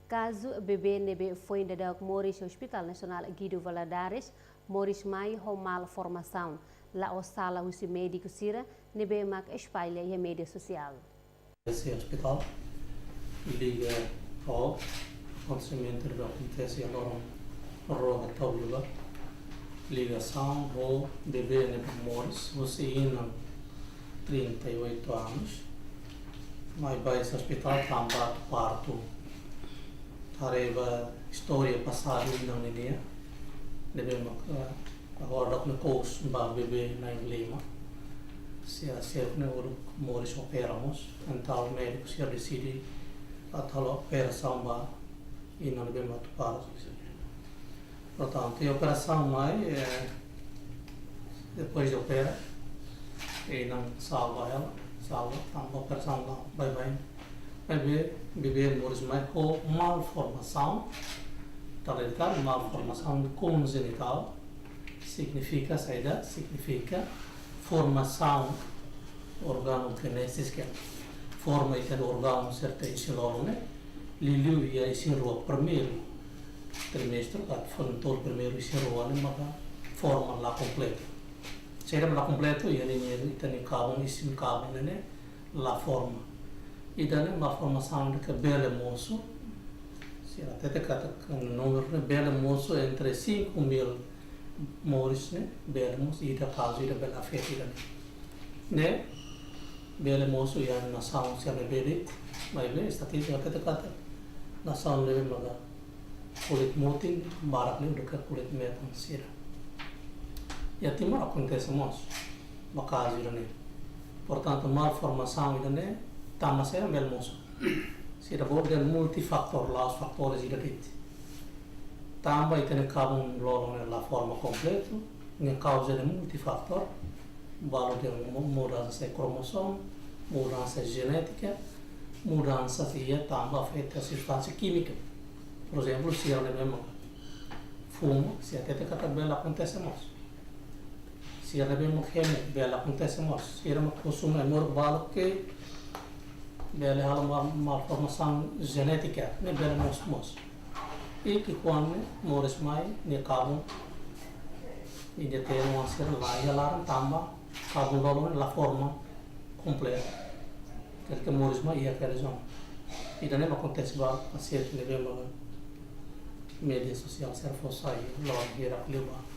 Caso bebê nebe foi ainda Moris Hospital Nacional Guido Valadares, Moris Mai com malformação. Lá o sala o médico Sira nebe mak espalha e a mídia social. Esse hospital liga ao acontecimento que acontece agora na rua da ligação do bebê nebe Moris, você ainda 38 anos, mas vai esse hospital também parto. Tareva história passada na Unia, devemos agora com o curso para bebê na Lima, se a ser no Moris operamos, então o médico se decide a tal operação para e não devemos atuar. Portanto, a operação mais depois de operar e não salva ela, salva a operação não vai bem. Bebê Moris mais com malformação, malformação congenital, significa saída, significa formação organogenética, forma do órgão certo ensinado, Liliu ia ensinar o primeiro trimestre, foi todo o primeiro ensinar mas forma lá completa. Se lá completo, ia nem tem cabo, esse cabo, lá forma. E daí uma formação de que belo moço, se até que o número de belo moço entre 5.000 Moris, belo moço, e da caso e da bela festa, belo moço e a nação se abebe, mas bem, estatística até que nação leve maga, kulit motin, barak leve do que kulit metan sira. E a timar acontece moço, bacana irane. Portanto, malformação irane Tamas era bel moço. Se era bom multifactor lá os fatores irate. Também tem cabo logo na forma completa, na causa de multifactor, valor de mudança de cromossomo, mudança genética, mudança de também afeta a substância química. Por exemplo, se ela mesmo fuma, se até que a bela acontece moço. Se ela mesmo queima, bela acontece moço. Se ela consome amor valor que bela é uma malformação genética, né, bela moço. E que quando Moris mai, ne cabo, e de ter uma ser lá e lá tamba, cabo logo na forma completa. Que Moris mai é aquela zona. E daí não acontece para paciente levando mídia social ser forçado logo ir a levar.